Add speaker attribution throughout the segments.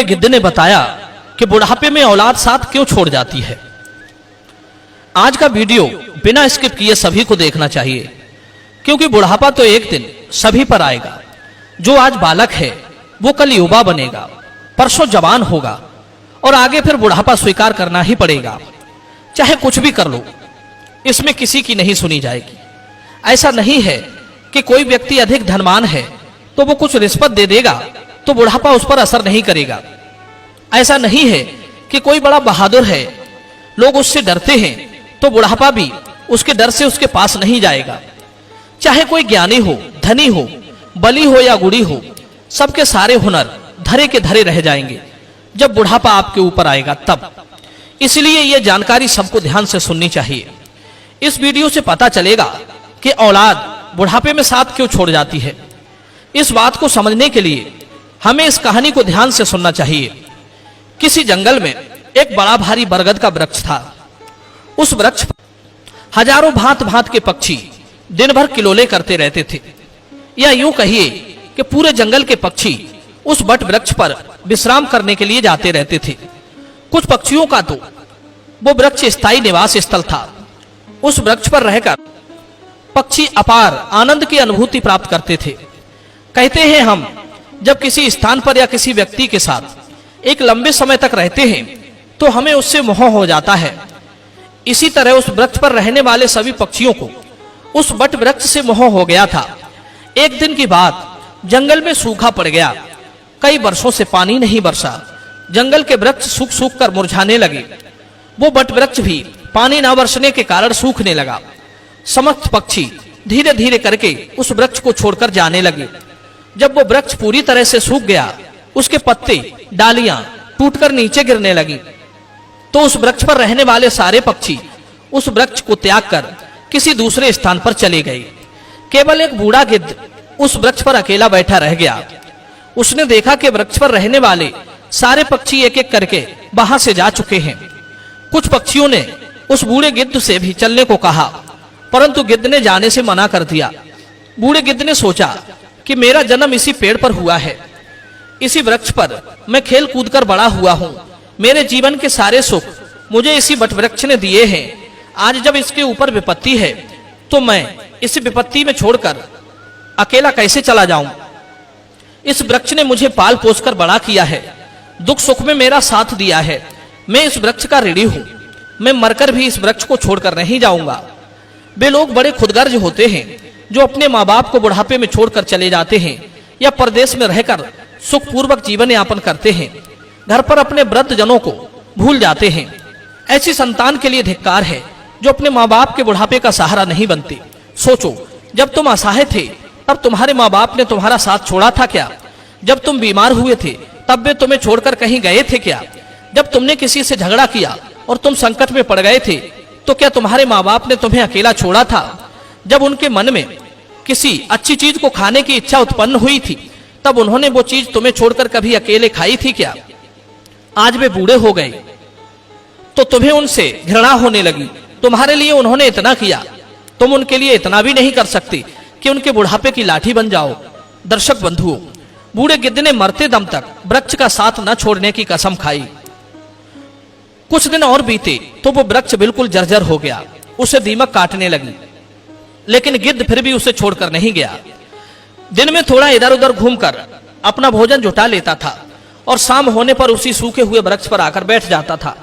Speaker 1: गिद्ध ने बताया कि बुढ़ापे में औलाद साथ क्यों छोड़ जाती है। आज का वीडियो बिना स्किप किए सभी को देखना चाहिए, क्योंकि बुढ़ापा तो एक दिन सभी पर आएगा। जो आज बालक है वो कल युवा बनेगा, परसों जवान होगा और आगे फिर बुढ़ापा स्वीकार करना ही पड़ेगा। चाहे कुछ भी कर लो, इसमें किसी की नहीं सुनी जाएगी। ऐसा नहीं है कि कोई व्यक्ति अधिक धनवान है तो वो कुछ रिश्वत दे देगा तो बुढ़ापा उस पर असर नहीं करेगा। ऐसा नहीं है कि कोई बड़ा बहादुर है, लोग उससे डरते हैं तो बुढ़ापा भी उसके डर से उसके पास नहीं जाएगा। चाहे कोई ज्ञानी हो, धनी हो, बली हो या गुड़ी हो, सबके सारे हुनर धरे के धरे रह जाएंगे जब बुढ़ापा आपके ऊपर आएगा तब। इसलिए यह जानकारी सबको ध्यान से सुननी चाहिए। इस वीडियो से पता चलेगा कि औलाद बुढ़ापे में साथ क्यों छोड़ जाती है। इस बात को समझने के लिए हमें इस कहानी को ध्यान से सुनना चाहिए। किसी जंगल में एक बड़ा भारी बरगद का वृक्ष था। उस वृक्ष पर हजारों भांत भांत के पक्षी दिन भर किलोले करते रहते थे, या यूं कहिए कि पूरे जंगल के पक्षी उस बट वृक्ष पर विश्राम करने के लिए जाते रहते थे। कुछ पक्षियों का तो वो वृक्ष स्थायी निवास स्थल था। उस वृक्ष पर रहकर पक्षी अपार आनंद की अनुभूति प्राप्त करते थे। कहते हैं हम जब किसी स्थान पर या किसी व्यक्ति के साथ एक लंबे समय तक रहते हैं तो हमें उससे मोह हो जाता है। इसी तरह उस वृक्ष पर रहने वाले सभी पक्षियों को उस बट वृक्ष से मोह हो गया था। एक दिन की बात, जंगल में सूखा पड़ गया। कई वर्षों से पानी नहीं बरसा। जंगल के वृक्ष सूख सूख कर मुरझाने लगे। वो बट वृक्ष भी पानी न बरसने के कारण सूखने लगा। समस्त पक्षी धीरे धीरे करके उस वृक्ष को छोड़कर जाने लगे। जब वो वृक्ष पूरी तरह से सूख गया, उसके पत्ते, डालियां टूटकर नीचे गिरने लगी, तो उस वृक्ष पर रहने वाले सारे पक्षी उस वृक्ष को त्याग कर किसी दूसरे स्थान पर चले गए। केवल एक बूढ़ा गिद्ध उस वृक्ष पर अकेला बैठा रह गया। उसने देखा कि वृक्ष पर रहने वाले सारे पक्षी एक एक करके वहां से जा चुके हैं। कुछ पक्षियों ने उस बूढ़े गिद्ध से भी चलने को कहा, परंतु गिद्ध ने जाने से मना कर दिया। बूढ़े गिद्ध ने सोचा कि मेरा जन्म इसी पेड़ पर हुआ है, इसी वृक्ष पर मैं खेल कूद कर बड़ा हुआ हूं। मेरे जीवन के सारे सुख मुझे इसी बट वृक्ष ने दिए हैं। आज जब इसके ऊपर विपत्ति है तो मैं इस विपत्ति में छोड़कर अकेला कैसे चला जाऊं। इस वृक्ष ने मुझे पाल पोस कर बड़ा किया है, दुख सुख में मेरा साथ दिया है। मैं इस वृक्ष का ऋणी हूं। मैं मरकर भी इस वृक्ष को छोड़कर नहीं जाऊंगा। वे लोग बड़े खुदगर्ज होते हैं जो अपने माँ बाप को बुढ़ापे में छोड़कर चले जाते हैं या परदेश में रहकर सुखपूर्वक जीवन यापन करते हैं। घर पर अपने वृद्ध जनों को भूल जाते हैं। ऐसी संतान के लिए धिक्कार है जो अपने माँ बाप के बुढ़ापे का सहारा नहीं बनते। सोचो, जब तुम असहाय थे तब तुम्हारे माँ बाप ने तुम्हारा साथ छोड़ा था क्या? जब तुम बीमार हुए थे तब वे तुम्हें छोड़कर कहीं गए थे क्या? जब तुमने किसी से झगड़ा किया और तुम संकट में पड़ गए थे तो क्या तुम्हारे माँ बाप ने तुम्हें अकेला छोड़ा था? जब उनके मन में किसी अच्छी चीज को खाने की इच्छा उत्पन्न हुई थी तब उन्होंने वो चीज तुम्हें छोड़कर कभी अकेले खाई थी क्या? आज वे बूढ़े हो गए तो तुम्हें उनसे घृणा होने लगी। तुम्हारे लिए उन्होंने इतना किया, तुम उनके लिए इतना भी नहीं कर सकती कि उनके बुढ़ापे की लाठी बन जाओ। दर्शक बंधुओं, बूढ़े गिद्ध ने मरते दम तक वृक्ष का साथ न छोड़ने की कसम खाई। कुछ दिन और बीते तो वो वृक्ष बिल्कुल जर्जर हो गया। उसे दीमक काटने लगी, लेकिन गिद्ध फिर भी उसे छोड़कर नहीं गया। दिन में थोड़ा इधर उधर घूमकर अपना भोजन जुटा लेता था और शाम होने पर उसी सूखे हुए वृक्ष पर आकर बैठ जाता था।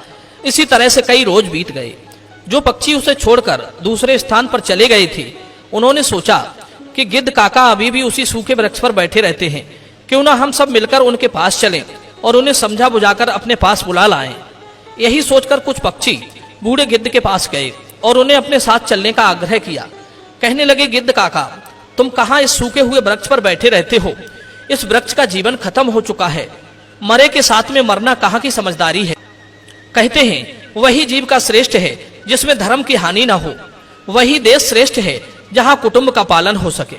Speaker 1: इसी तरह से कई रोज बीत गए। जो पक्षी उसे छोड़कर दूसरे स्थान पर चले गए थे, उन्होंने सोचा कि गिद्ध काका अभी भी उसी सूखे वृक्ष पर बैठे रहते हैं, क्यों ना हम सब मिलकर उनके पास चलें और उन्हें समझा बुझाकर अपने पास बुला लाएं। यही सोचकर कुछ पक्षी बूढ़े गिद्ध के पास गए और उन्हें अपने साथ चलने का आग्रह किया। कहने लगे, गिद्ध काका, तुम कहाँ इस सूखे हुए वृक्ष पर बैठे रहते हो? इस वृक्ष का जीवन खत्म हो चुका है। मरे के साथ में मरना कहाँ की समझदारी है? कहते हैं वही जीव का श्रेष्ठ है जिसमें धर्म की हानि ना हो। वही देश श्रेष्ठ है जहाँ कुटुंब का पालन हो सके।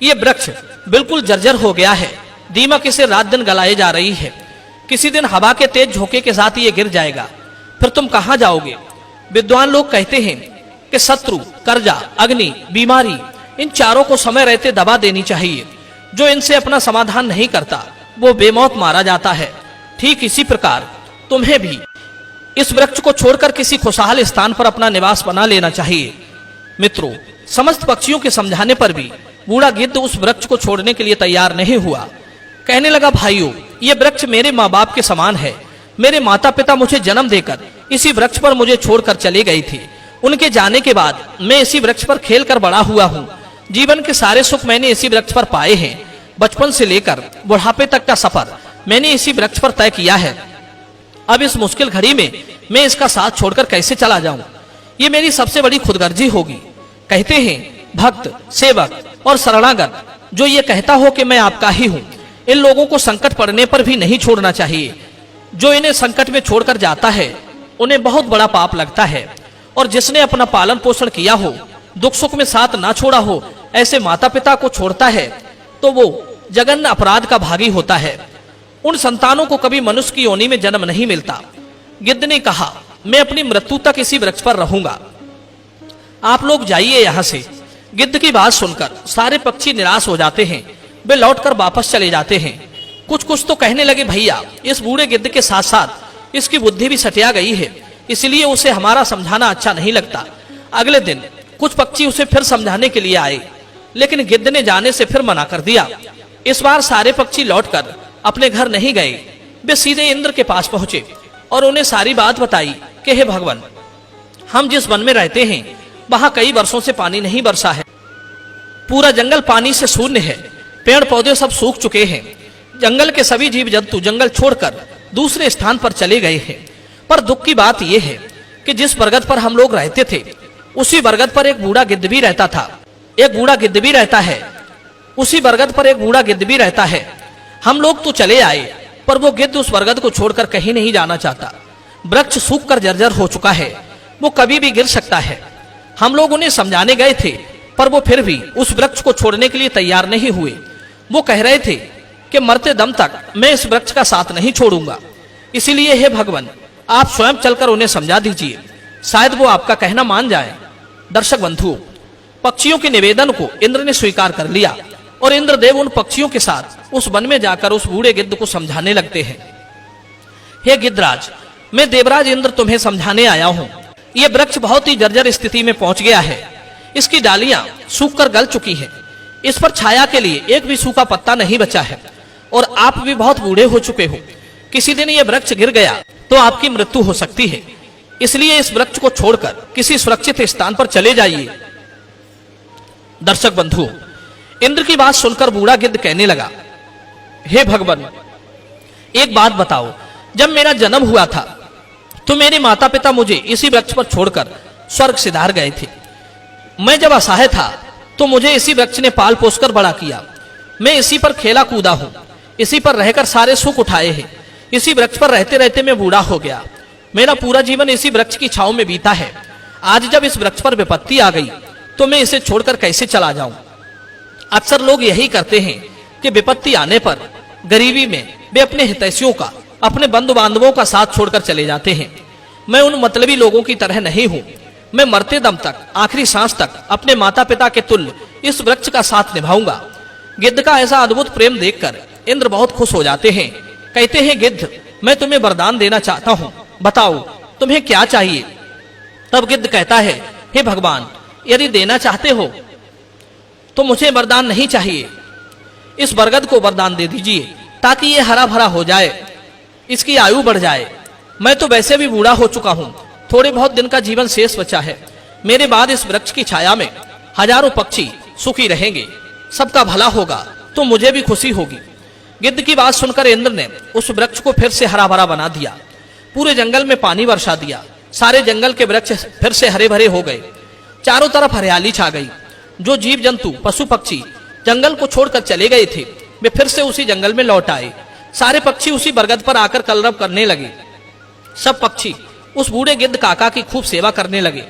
Speaker 1: ये वृक्ष बिल्कुल जर्जर हो गया है। दीमक इसे रात दिन गलाए जा रही है। किसी दिन हवा के तेज झोंके के साथ ये गिर जाएगा। फिर तुम कहाँ जाओगे? विद्वान लोग कहते हैं कि शत्रु, कर्जा, अग्नि, बीमारी, इन चारों को समय रहते दबा देनी चाहिए। जो इनसे अपना समाधान नहीं करता वो बेमौत मारा जाता है। ठीक इसी प्रकार तुम्हें भी इस वृक्ष को छोड़कर किसी खुशहाल स्थान पर अपना निवास बना लेना चाहिए। मित्रों, समस्त पक्षियों के समझाने पर भी बूढ़ा गिद्ध उस वृक्ष को छोड़ने के लिए तैयार नहीं हुआ। कहने लगा, भाइयों, ये वृक्ष मेरे माँ बाप के समान है। मेरे माता पिता मुझे जन्म देकर इसी वृक्ष पर मुझे छोड़कर चले गए थे। उनके जाने के बाद मैं इसी वृक्ष पर खेलकर बड़ा हुआ हूँ। जीवन के सारे सुख मैंने इसी वृक्ष पर पाए हैं। बचपन से लेकर बुढ़ापे तक का सफर मैंने इसी वृक्ष पर तय किया है। अब इस मुश्किल घड़ी में मैं इसका साथ छोड़कर कैसे चला जाऊं? ये मेरी सबसे बड़ी खुदगर्जी होगी। कहते हैं, भक्त, सेवक और शरणागत जो ये कहता हो कि मैं आपका ही हूं, इन लोगों को संकट पड़ने पर भी नहीं छोड़ना चाहिए। जो इन्हें संकट में छोड़कर जाता है उन्हें बहुत बड़ा पाप लगता है। और जिसने अपना पालन पोषण किया हो, दुख सुख में साथ ना छोड़ा हो, ऐसे माता पिता को छोड़ता है तो वो जघन्य अपराध का भागी होता है। उन संतानों को कभी मनुष्य की योनि में जन्म नहीं मिलता। गिद्ध ने कहा, मैं अपनी मृत्यु तक इसी वृक्ष पर रहूंगा। आप लोग जाइए यहां से। गिद्ध की बात सुनकर सारे पक्षी निराश हो जाते हैं। वे लौटकर वापस चले जाते हैं। कुछ तो कहने लगे, भैया, इस बूढ़े गिद्ध के साथ साथ इसकी बुद्धि भी सटिया गई है, इसलिए उसे हमारा समझाना अच्छा नहीं लगता। अगले दिन कुछ पक्षी उसे फिर समझाने के लिए आए, लेकिन गिद्ध ने जाने से फिर मना कर दिया। इस बार सारे पक्षी लौटकर अपने घर नहीं गए। वे सीधे इंद्र के पास पहुंचे और उन्हें सारी बात बताई कि हे भगवान, हम जिस वन में रहते हैं वहां कई वर्षों से पानी नहीं बरसा है। पूरा जंगल पानी से शून्य है। पेड़ पौधे सब सूख चुके हैं। जंगल के सभी जीव जंतु जंगल छोड़कर दूसरे स्थान पर चले गए हैं। पर दुख की बात यह है कि जिस बरगद पर हम लोग रहते थे उसी बरगद पर एक बूढ़ा गिद्ध भी रहता था। एक बूढ़ा गिद्ध भी रहता है। उसी बरगद पर एक बूढ़ा गिद्ध भी रहता है। हम लोग तो चले आए, पर वो गिद्ध उस बरगद को छोड़कर कहीं नहीं जाना चाहता। वृक्ष सूख कर जर्जर हो चुका है, वो कभी भी गिर सकता है। हम लोग उन्हें समझाने गए थे, पर वो फिर भी उस वृक्ष को छोड़ने के लिए तैयार नहीं हुए। वो कह रहे थे कि मरते दम तक मैं इस वृक्ष का साथ नहीं छोड़ूंगा। इसीलिए हे भगवान, आप स्वयं चलकर उन्हें समझा दीजिए, शायद वो आपका कहना मान जाए। दर्शक बंधुओं, पक्षियों के निवेदन को इंद्र ने स्वीकार कर लिया और इंद्रदेव उन पक्षियों के साथ उस वन में जाकर उस बूढ़े गिद्ध को समझाने लगते हैं। हे गिद्धराज, मैं देवराज इंद्र तुम्हें समझाने आया हूं। यह वृक्ष बहुत ही जर्जर स्थिति में पहुंच गया है। इसकी डालियां सूखकर गल चुकी हैं। इस पर छाया के लिए एक भी सूखा पत्ता नहीं बचा है और आप भी बहुत बूढ़े हो चुके हो। किसी दिन यह वृक्ष गिर गया तो आपकी मृत्यु हो सकती है। इसलिए इस वृक्ष को छोड़कर किसी सुरक्षित स्थान पर चले जाइए। दर्शक बंधुओं, इंद्र की बात सुनकर बूढ़ा गिद्ध कहने लगा, हे भगवान, एक बात बताओ, जब मेरा जन्म हुआ था तो मेरे माता पिता मुझे इसी वृक्ष पर छोड़कर स्वर्ग सिधार गए थे। मैं जब असहाय था तो मुझे इसी वृक्ष ने पाल पोसकर बड़ा किया। मैं इसी पर खेला कूदा हूं, इसी पर रहकर सारे सुख उठाए हैं। इसी वृक्ष पर रहते रहते मैं बूढ़ा हो गया। मेरा पूरा जीवन इसी वृक्ष की छांव में बीता है। आज जब इस वृक्ष पर विपत्ति आ गई तो मैं इसे छोड़कर कैसे चला जाऊं? अक्सर लोग यही करते हैं कि विपत्ति आने पर गरीबी में वे अपने हितैषियों का, अपने बंधु बांधवों का साथ छोड़कर चले जाते हैं। मैं उन मतलबी लोगों की तरह नहीं हूं। मैं मरते दम तक, आखिरी सांस तक अपने माता पिता के तुल्य इस वृक्ष का साथ निभाऊंगा। गिद्ध का ऐसा अद्भुत प्रेम देखकर इंद्र बहुत खुश हो जाते हैं। कहते हैं, गिद्ध, मैं तुम्हें वरदान देना चाहता हूं, बताओ तुम्हें क्या चाहिए? तब गिद्ध कहता है, हे भगवान, यदि देना चाहते हो तो मुझे वरदान नहीं चाहिए। इस बरगद को वरदान दे दीजिए ताकि ये हरा भरा हो जाए, इसकी आयु बढ़ जाए। मैं तो वैसे भी बूढ़ा हो चुका हूं, थोड़े बहुत दिन का जीवन शेष बचा है। मेरे बाद इस वृक्ष की छाया में हजारों पक्षी सुखी रहेंगे, सबका भला होगा तो मुझे भी खुशी होगी। गिद्ध की बात सुनकर इंद्र ने उस वृक्ष को फिर से हरा भरा बना दिया। पूरे जंगल में पानी बरसा दिया। सारे जंगल के वृक्ष फिर से हरे भरे हो गए। चारों तरफ हरियाली छा गई। जो जीव जंतु, पशु पक्षी जंगल को छोड़कर चले गए थे, वे फिर से उसी जंगल में लौट आए। सारे पक्षी उसी बरगद पर आकर कलरव करने लगे। सब पक्षी उस बूढ़े गिद्ध काका की खूब सेवा करने लगे।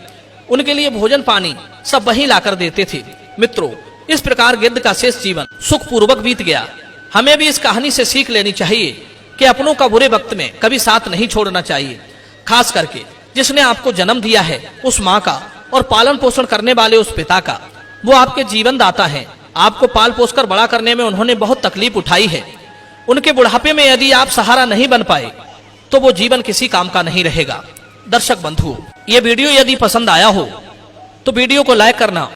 Speaker 1: उनके लिए भोजन पानी सब वहीं लाकर देते थे। मित्रों, इस प्रकार गिद्ध का शेष जीवन सुखपूर्वक बीत गया। हमें भी इस कहानी से सीख लेनी चाहिए कि अपनों का बुरे वक्त में कभी साथ नहीं छोड़ना चाहिए। खास करके जिसने आपको जन्म दिया है उस माँ का और पालन पोषण करने वाले उस पिता का। वो आपके जीवन दाता है। आपको पाल पोसकर बड़ा करने में उन्होंने बहुत तकलीफ उठाई है। उनके बुढ़ापे में यदि आप सहारा नहीं बन पाए तो वो जीवन किसी काम का नहीं रहेगा। दर्शक बंधुओं, ये वीडियो यदि पसंद आया हो तो वीडियो को लाइक करना